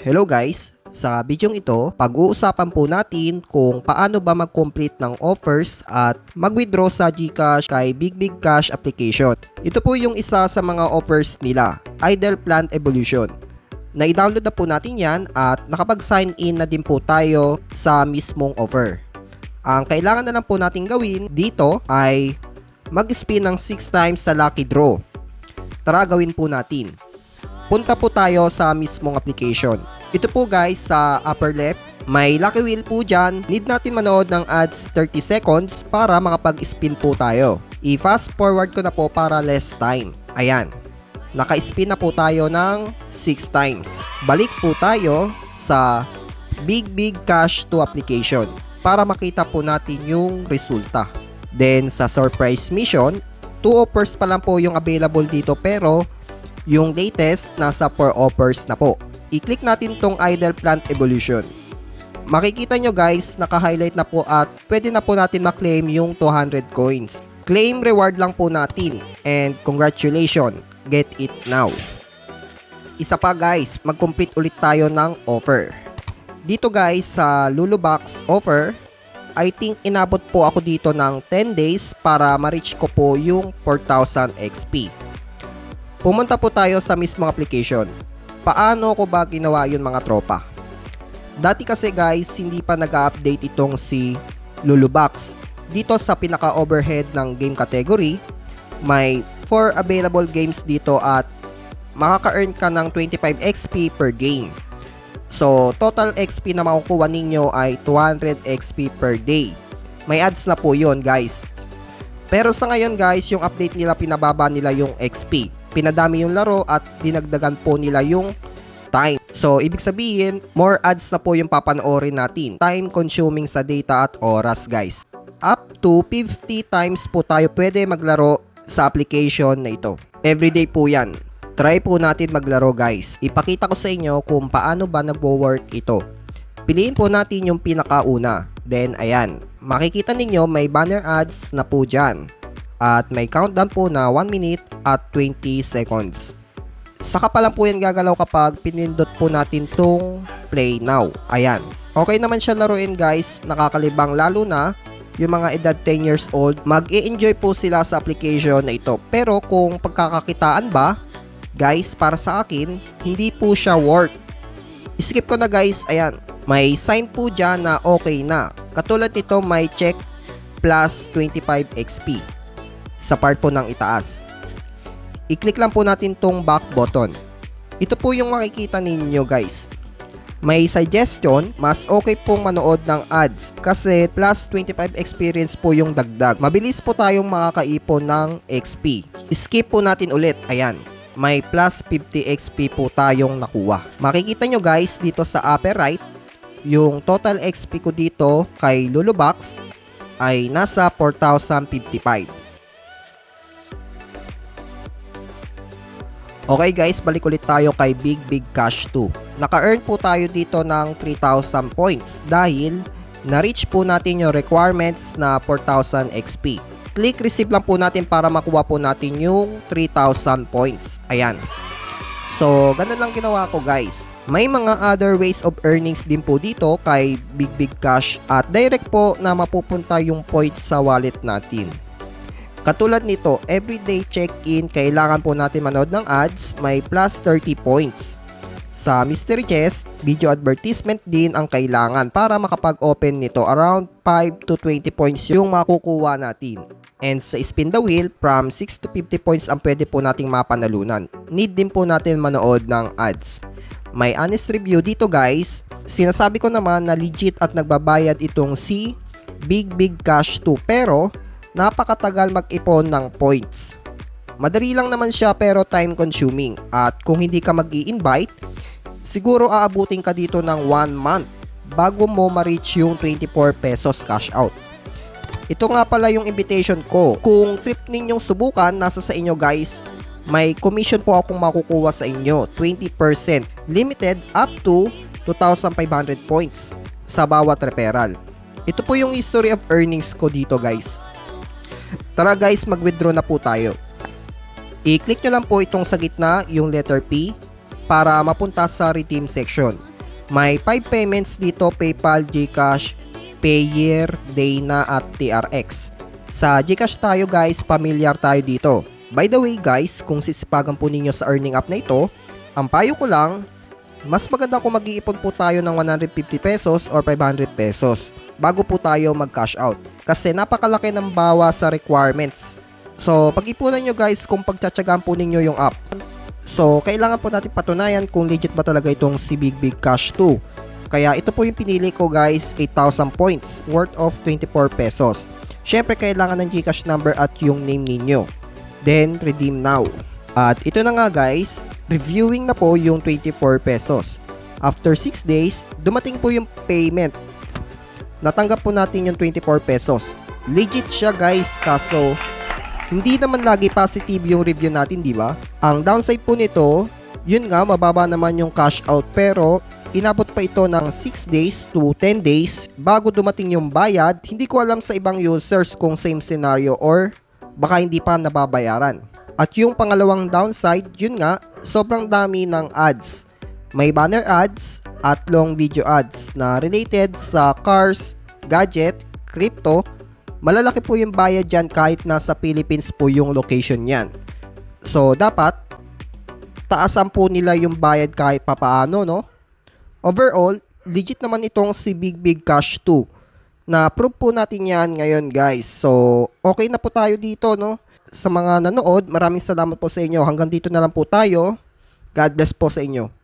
Hello guys! Sa bidyong ito, pag-uusapan po natin kung paano ba mag-complete ng offers at mag-withdraw sa GCash kay Big Cash application. Ito po yung isa sa mga offers nila, Idle Plant Evolution. Na-download na po natin yan at nakapag-sign in na din po tayo sa mismong offer. Ang kailangan na lang po natin gawin dito ay mag-spin ng 6 times sa lucky draw. Tara gawin po natin. Punta po tayo sa mismong application. Ito po guys sa upper left, may lucky wheel po dyan. Need natin manood ng ads 30 seconds para makapag-spin po tayo. I-fast forward ko na po para less time. Ayan, naka-spin na po tayo ng 6 times. Balik po tayo sa Big Cash 2 application para makita po natin yung resulta. Then sa surprise mission, 2 offers pa lang po yung available dito pero yung latest nasa 4 offers na po. I-click natin tong Idle Plant Evolution. Makikita nyo guys, naka-highlight na po at pwede na po natin ma-claim yung 200 coins. Claim reward lang po natin and congratulations, get it now. Isa pa guys, mag-complete ulit tayo ng offer. Dito guys sa Lulubox offer, I think inabot po ako dito ng 10 days para ma-reach ko po yung 4,000 XP. Pumunta po tayo sa mismong application. Paano ko ba ginawa yun mga tropa? Dati kasi guys, hindi pa nag-update itong si Lulubox. Dito sa pinaka-overhead ng game category, may 4 available games dito at makaka-earn ka ng 25 XP per game. So, total XP na makukuha ninyo ay 200 XP per day. May ads na po yun guys. Pero sa ngayon guys, yung update nila, pinababa nila yung XP. Pinadami yung laro at dinagdagan po nila yung time. So, ibig sabihin, more ads na po yung papanoorin natin. Time consuming sa data at oras guys. Up to 50 times po tayo pwede maglaro sa application na ito. Everyday po yan. Try po natin maglaro guys. Ipakita ko sa inyo kung paano ba nagwo-work ito. Piliin po natin yung pinakauna. Then, ayan. Makikita ninyo may banner ads na po dyan. At may countdown po na 1 minute at 20 seconds. Saka pa lang po yan gagalaw kapag pinindot po natin tong play now. Ayan. Okay naman siya laruin guys. Nakakalibang lalo na yung mga edad 10 years old. Mag-i-enjoy po sila sa application na ito. Pero kung pagkakakitaan ba, guys, para sa akin, hindi po siya worth. Skip ko na guys. Ayan. May sign po dyan na okay na. Katulad nito may check plus 25 XP. Sa part po ng itaas. I-click lang po natin tong back button. Ito po yung makikita ninyo guys. May suggestion, mas okay pong manood ng ads kasi plus 25 experience po yung dagdag. Mabilis po tayong makakaipon ng XP. Skip po natin ulit. Ayan. May plus 50 XP po tayong nakuha. Makikita nyo guys dito sa upper right, yung total XP ko dito kay Lulubox ay nasa 4,055. Okay guys, balik ulit tayo kay Big Cash 2. Naka-earn po tayo dito ng 3,000 points dahil na-reach po natin yung requirements na 4,000 XP. Click receive lang po natin para makuha po natin yung 3,000 points. Ayan. So, ganun lang ginawa ko guys. May mga other ways of earnings din po dito kay Big Cash at direct po na mapupunta yung points sa wallet natin. Katulad nito, everyday check-in, kailangan po natin manood ng ads, may plus 30 points. Sa mystery chest, video advertisement din ang kailangan para makapag-open nito. Around 5 to 20 points yung makukuha natin. And sa spin the wheel, from 6 to 50 points ang pwede po nating mapanalunan. Need din po natin manood ng ads. May honest review dito guys. Sinasabi ko naman na legit at nagbabayad itong si Big Cash 2 pero napakatagal mag-ipon ng points. Madali lang naman siya pero time consuming at kung hindi ka mag-i-invite, siguro aabutin ka dito ng 1 month bago mo ma-reach yung 24 pesos cash out. Ito nga pala yung invitation ko. Kung trip ninyong subukan, nasa sa inyo guys. May commission po akong makukuha sa inyo, 20%, limited up to 2,500 points sa bawat referral. Ito po yung history of earnings ko dito guys. Tara guys, mag-withdraw na po tayo. I-click nyo lang po itong sa gitna, yung letter P, para mapunta sa redeem section. May 5 payments dito, PayPal, GCash, Payer, Dana at TRX. Sa GCash tayo guys, familiar tayo dito. By the way guys, kung sisipagan po ninyo sa earning app na ito, ang payo ko lang, mas maganda kung mag-iipon po tayo ng 150 pesos or 500 pesos bago po tayo mag-cash out. Kasi napakalaki ng bawa sa requirements. So, pag-ipunan nyo guys kung pagtsatsagaan po ninyo yung app. So, kailangan po natin patunayan kung legit ba talaga itong si Big Cash 2. Kaya ito po yung pinili ko guys, 8,000 points worth of 24 pesos. Syempre, kailangan ng GCash number at yung name ninyo. Then, redeem now. At ito na nga guys, reviewing na po yung 24 pesos. After 6 days, dumating po yung payment. Natanggap po natin yung 24 pesos. Legit siya guys, kaso hindi naman lagi positive yung review natin, di ba? Ang downside po nito, yun nga, mababa naman yung cash out pero inabot pa ito ng 6 days to 10 days bago dumating yung bayad. Hindi ko alam sa ibang users kung same scenario or baka hindi pa nababayaran. At yung pangalawang downside, yun nga, sobrang dami ng ads. May banner ads at long video ads na related sa cars, gadget, crypto. Malalaki po yung bayad dyan kahit nasa Philippines po yung location yan. So, dapat taasan po nila yung bayad kahit papaano, no? Overall, legit naman itong si Big Cash 2. Na-prove po natin yan ngayon guys. So, okay na po tayo dito, no? Sa mga nanood, maraming salamat po sa inyo. Hanggang dito na lang po tayo. God bless po sa inyo.